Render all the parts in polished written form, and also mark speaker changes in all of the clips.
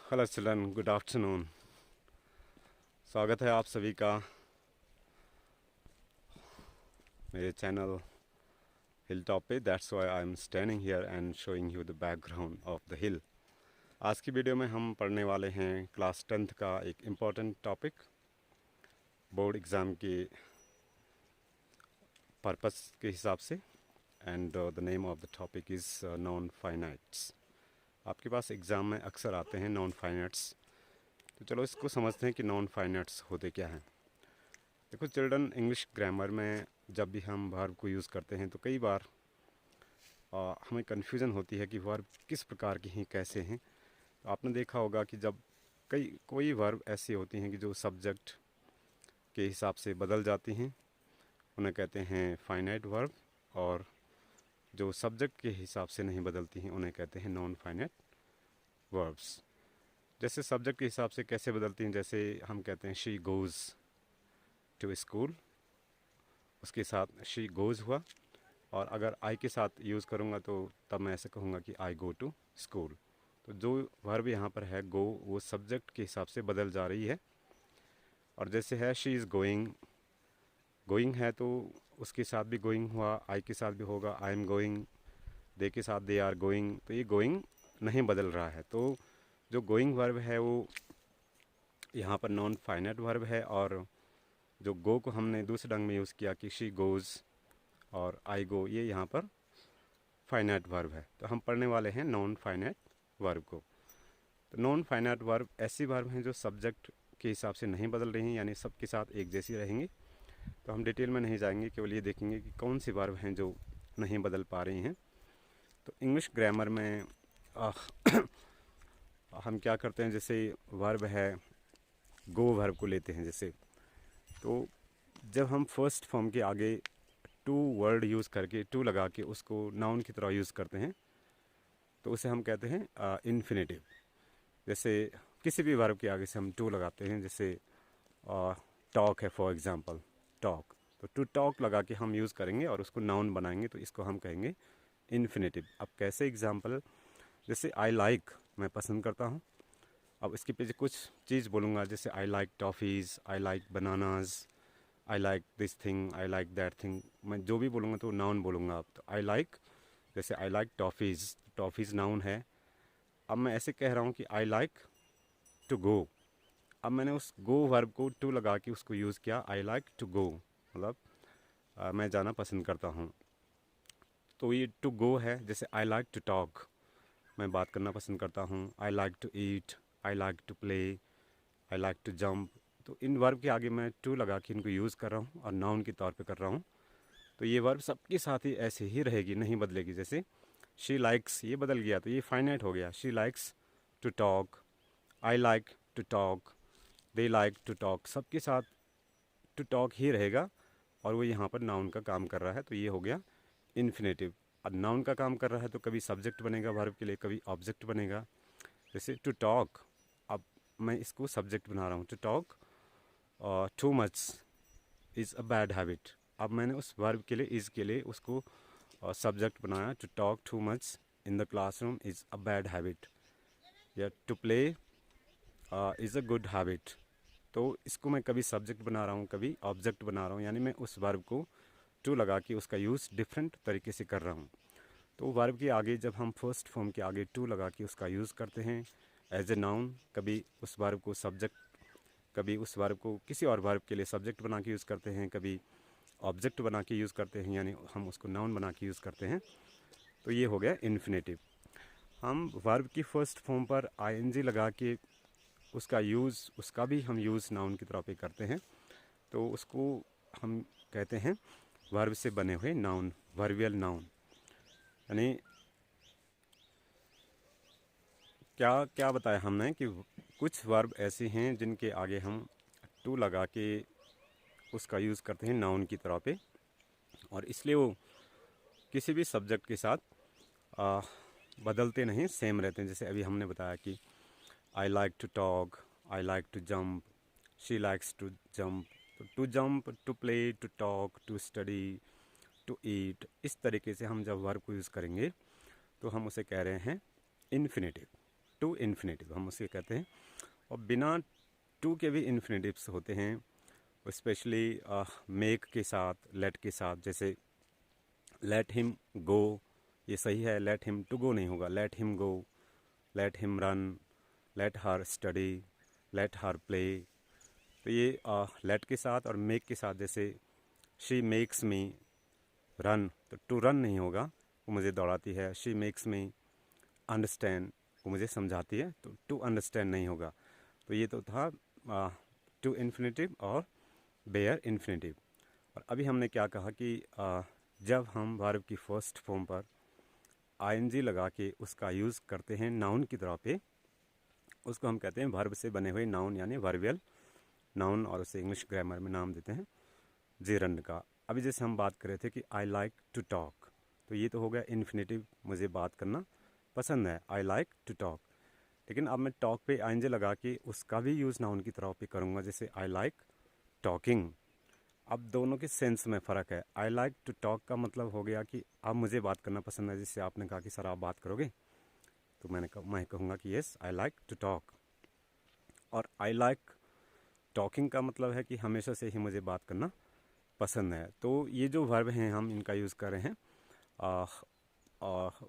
Speaker 1: Hello children, good afternoon. स्वागत है आप सभी का मेरे चैनल हिल टॉप पे। That's why I am standing here and showing you the background of the हिल। आज की वीडियो में हम पढ़ने वाले हैं क्लास 10th का एक इम्पॉर्टेंट टॉपिक, बोर्ड एग्ज़ाम के पर्पस के हिसाब से। And the name of the topic is non finites. आपके पास एग्ज़ाम में अक्सर आते हैं नॉन फाइनाइट्स, तो चलो इसको समझते हैं कि नॉन फाइनाइट्स होते क्या हैं। देखो चिल्ड्रन, इंग्लिश ग्रामर में जब भी हम वर्ब को यूज़ करते हैं तो कई बार हमें कन्फ्यूज़न होती है कि वर्ब किस प्रकार की हैं, कैसे हैं। तो आपने देखा होगा कि जब कोई वर्ब ऐसी होती हैं कि जो सब्जेक्ट के हिसाब से बदल जाती हैं, उन्हें कहते हैं फाइनाइट वर्ब। और जो सब्जेक्ट के हिसाब से नहीं बदलती हैं उन्हें कहते हैं नॉन फाइनाइट वर्ब्स। जैसे सब्जेक्ट के हिसाब से कैसे बदलती हैं, जैसे हम कहते हैं शी गोज़ टू स्कूल, उसके साथ शी गोज़ हुआ। और अगर आई के साथ यूज़ करूँगा तो तब मैं ऐसे कहूँगा कि आई गो टू स्कूल। तो जो वर्ब यहाँ पर है गो, वो सब्जेक्ट के हिसाब से बदल जा रही है। और जैसे है शी इज़ गोइंग, गोइंग है तो उसके साथ भी गोइंग हुआ, आई के साथ भी होगा आई एम गोइंग, दे के साथ दे आर गोइंग। तो ये गोइंग नहीं बदल रहा है। तो जो गोइंग वर्ब है वो यहाँ पर नॉन फाइनाइट वर्ब है। और जो गो को हमने दूसरे ढंग में यूज़ किया कि शी गोज़ और आई गो, ये यहाँ पर फाइनाइट वर्ब है। तो हम पढ़ने वाले हैं नॉन फाइनाइट वर्ब को। तो नॉन फाइनाइट वर्ब ऐसी वर्ब हैं जो सब्जेक्ट के हिसाब से नहीं बदल रही हैं, यानी सबके साथ एक जैसी रहेंगी। तो हम डिटेल में नहीं जाएंगे, केवल ये देखेंगे कि कौन सी वर्ब हैं जो नहीं बदल पा रही हैं। तो इंग्लिश ग्रामर में हम क्या करते हैं, जैसे वर्ब है गो, वर्ब को लेते हैं जैसे, तो जब हम फर्स्ट फॉर्म के आगे टू वर्ड यूज़ करके, टू लगा के उसको नाउन की तरह यूज़ करते हैं तो उसे हम कहते हैं इन्फिनेटिव। जैसे किसी भी वर्ब के आगे से हम टू लगाते हैं, जैसे टॉक है फॉर एग्जांपल, टॉक, तो टू टॉक लगा के हम यूज़ करेंगे और उसको नाउन बनाएंगे तो इसको हम कहेंगे इन्फिनेटिव। अब कैसे एग्जांपल, जैसे आई लाइक, मैं पसंद करता हूँ। अब इसके पीछे कुछ चीज़ बोलूँगा, जैसे I like toffees, I like bananas, I like this thing, I like that thing. मैं जो भी बोलूँगा तो नाउन बोलूँगा। अब तो आई लाइक, जैसे I like toffees, toffees noun है। अब मैं ऐसे कह रहा हूँ कि आई लाइक टू गो। अब मैंने उस गो वर्ब को टू लगा के उसको यूज़ किया, आई लाइक टू गो, मतलब मैं जाना पसंद करता हूँ। तो ये टू गो है। जैसे आई लाइक टू टॉक, मैं बात करना पसंद करता हूँ। I like to eat, I like to play, I like to jump. तो इन वर्ब के आगे मैं टू लगा के इनको यूज़ कर रहा हूँ और नाउन के तौर पे कर रहा हूँ। तो ये वर्ब सबके साथ ही ऐसे ही रहेगी, नहीं बदलेगी। जैसे शी लाइक्स, ये बदल गया तो ये फाइनाइट हो गया। She likes to talk, I like to talk, they like to talk, सबके साथ टू टॉक ही रहेगा और वो यहाँ पर नाउन का काम कर रहा है। तो ये हो गया इन्फिनेटिव। अब नाउन का काम कर रहा है तो कभी सब्जेक्ट बनेगा वर्ब के लिए, कभी ऑब्जेक्ट बनेगा। जैसे टू टॉक, अब मैं इसको सब्जेक्ट बना रहा हूँ। To talk too much is a bad habit. अब मैंने उस वर्ब के लिए, इज़ के लिए उसको सब्जेक्ट बनाया। To talk too much in the classroom is a bad habit, या to play is a good habit. तो इसको मैं कभी सब्जेक्ट बना रहा हूँ, कभी ऑब्जेक्ट बना रहा हूँ, यानी मैं उस वर्ब को टू लगा के उसका यूज़ डिफरेंट तरीके से कर रहा हूँ। तो वर्ब के आगे जब हम फर्स्ट फॉर्म के आगे टू लगा के उसका यूज़ करते हैं एज ए नाउन, कभी उस वर्ब को सब्जेक्ट, कभी उस वर्ब को किसी और वर्ब के लिए सब्जेक्ट बना के यूज़ करते हैं, कभी ऑब्जेक्ट बना के यूज़ करते हैं, यानी हम उसको नाउन बना के यूज़ करते हैं। तो ये हो गया इन्फिनेटिव। हम वर्ब की फर्स्ट फॉर्म पर आईएनजी लगा के उसका यूज़, उसका भी हम यूज़ नाउन की तरह पे करते हैं। तो उसको हम कहते हैं वर्ब से बने हुए नाउन, वर्बियल नाउन। यानी क्या क्या बताया हमने कि कुछ वर्ब ऐसे हैं जिनके आगे हम टू लगा के उसका यूज़ करते हैं नाउन की तरह पे, और इसलिए वो किसी भी सब्जेक्ट के साथ आ, बदलते नहीं, सेम रहते हैं। जैसे अभी हमने बताया कि I like to talk, I like to jump, she likes to jump. तो to jump, to play, to talk, to study, to eat, इस तरीके से हम जब वर्ब को यूज़ करेंगे तो हम उसे कह रहे हैं इन्फिनेटिव। टू इन्फिनेटिव हम उसे कहते हैं। और बिना टू के भी इन्फिनेटिव्स होते हैं, स्पेशली मेक के साथ, लेट के साथ। जैसे लेट हिम गो, ये सही है, लेट हिम टू गो नहीं होगा, let him go, let him run, let her study, let her play. तो ये लेट के साथ और मेक के साथ, जैसे शी मेक्स मी रन, तो टू रन नहीं होगा, वो मुझे दौड़ाती है। शी मेक्स मी अंडरस्टैंड, वो मुझे समझाती है, तो टू अंडरस्टैंड नहीं होगा। तो ये तो था टू इन्फिनेटिव और बेयर इन्फिनेटिव। और अभी हमने क्या कहा कि जब हम वर्ब की फर्स्ट फॉर्म पर आईएनजी लगा के उसका यूज़ करते हैं नाउन की तरह पे, उसको हम कहते हैं वर्ब से बने हुए नाउन, यानी वर्बियल नाउन, और उसे इंग्लिश ग्रामर में नाम देते हैं जेरंड का। अभी जैसे हम बात कर रहे थे कि आई लाइक टू टॉक, तो ये तो हो गया इन्फिनेटिव, मुझे बात करना पसंद है, आई लाइक टू टॉक। लेकिन अब मैं टॉक पे आईएनजी लगा के उसका भी यूज़ नाउन की तरह पे करूँगा, जैसे आई लाइक टॉकिंग। अब दोनों के सेंस में फ़र्क है। आई लाइक टू टॉक का मतलब हो गया कि अब मुझे बात करना पसंद है, जिससे आपने कहा कि सर आप बात करोगे, तो मैं कहूँगा कि yes I like to talk. और आई लाइक टॉकिंग का मतलब है कि हमेशा से ही मुझे बात करना पसंद है। तो ये जो वर्ब हैं हम इनका यूज़ कर रहे हैं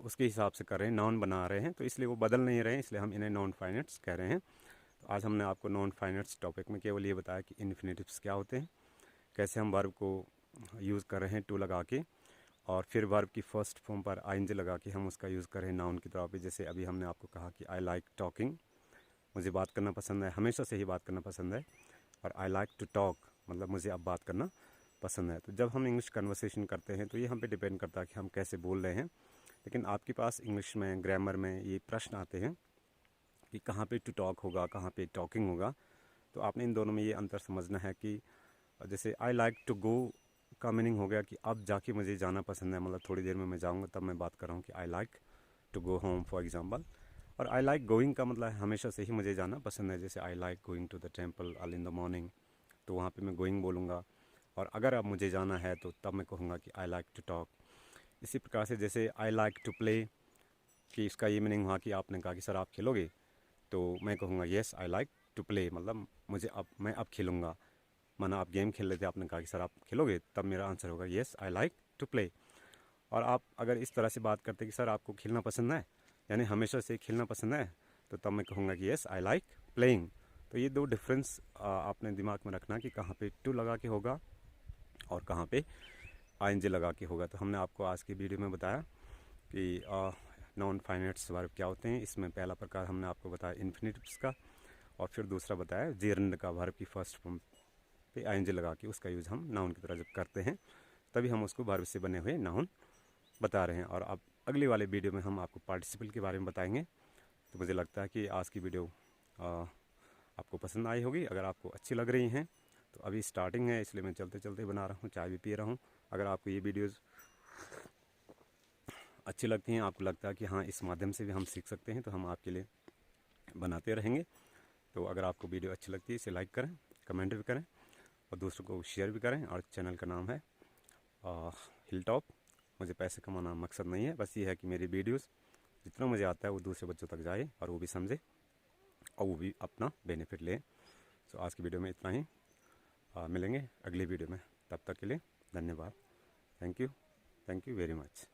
Speaker 1: उसके हिसाब से कर रहे हैं, नाउन बना रहे हैं, तो इसलिए वो बदल नहीं रहे हैं, इसलिए हम इन्हें नॉन फाइनेट्स कह रहे हैं। तो आज हमने आपको नॉन फाइनेट्स टॉपिक में केवल ये बताया कि इन्फिनेटिव्स क्या होते हैं, कैसे हम वर्ब को यूज़ कर रहे हैं टू लगा के, और फिर वर्ब की फर्स्ट फॉर्म पर आईएनजी लगा के हम उसका यूज़ कर रहे हैं नाउन की तरह पे। जैसे अभी हमने आपको कहा कि आई लाइक टॉकिंग, मुझे बात करना पसंद है, हमेशा से ही बात करना पसंद है। और आई लाइक टू टॉक मतलब मुझे अब बात करना पसंद है। तो जब हम इंग्लिश कन्वर्सेशन करते हैं तो ये हम पे डिपेंड करता है कि हम कैसे बोल रहे हैं। लेकिन आपके पास इंग्लिश में ग्रामर में ये प्रश्न आते हैं कि कहाँ पे टू टॉक होगा, कहाँ पे टॉकिंग होगा। तो आपने इन दोनों में ये अंतर समझना है कि जैसे आई लाइक टू गो का मीनिंग हो गया कि अब जाके मुझे जाना पसंद है, मतलब थोड़ी देर में मैं जाऊँगा, तब मैं बात कर रहा हूँ कि I like to go home for example. और आई लाइक गोइंग का मतलब है हमेशा से ही मुझे जाना पसंद है, जैसे I like going to the temple early in the morning, तो वहाँ पे मैं गोइंग बोलूँगा। और अगर अब मुझे जाना है तो तब मैं कहूँगा कि आई लाइक टू टॉक। इसी प्रकार से जैसे आई लाइक टू प्ले, कि इसका ये मीनिंग हुआ कि आपने कहा कि सर आप खेलोगे, तो मैं कहूँगा yes I like to play, मतलब मैं अब खेलूँगा। माना आप गेम खेल रहे थे, आपने कहा कि सर आप खेलोगे, तब मेरा आंसर होगा yes I like to play. और आप अगर इस तरह से बात करते कि सर आपको खेलना पसंद है, यानी हमेशा से खेलना पसंद है, तो तब मैं कहूँगा कि येस आई लाइक प्लेइंग। तो ये दो डिफरेंस आपने दिमाग में रखना कि कहाँ पे टू लगा के होगा और कहाँ पे आईएनजी लगा के होगा। तो हमने आपको आज की वीडियो में बताया कि नॉन फाइनेट्स वर्ब क्या होते हैं। इसमें पहला प्रकार हमने आपको बताया इन्फिनेटिव्स का, और फिर दूसरा बताया जेरंड का, वर्ब की फर्स्ट फॉर्म पे आईएनजी लगा के उसका यूज़ हम नाउन की तरह जब करते हैं तभी हम उसको वर्ब से बने हुए नाउन बता रहे हैं। और अब अगली वाले वीडियो में हम आपको पार्टिसिपल के बारे में बताएंगे। तो मुझे लगता है कि आज की वीडियो आपको पसंद आई होगी। अगर आपको अच्छी लग रही हैं तो अभी स्टार्टिंग है, इसलिए मैं चलते चलते बना रहा हूँ, चाय भी पी रहा हूँ। अगर आपको ये वीडियोज़ अच्छी लगती हैं, आपको लगता है कि हाँ इस माध्यम से भी हम सीख सकते हैं, तो हम आपके लिए बनाते रहेंगे। तो अगर आपको वीडियो अच्छी लगती है इसे लाइक करें, कमेंट भी करें और दूसरों को शेयर भी करें। और चैनल का नाम है हिल टॉप। मुझे पैसे कमाना मकसद नहीं है, बस ये है कि मेरी वीडियोस जितना मुझे आता है वो दूसरे बच्चों तक जाए और वो भी समझे और वो भी अपना बेनिफिट ले। तो आज की वीडियो में इतना ही, मिलेंगे अगली वीडियो में, तब तक के लिए धन्यवाद। Thank you very much.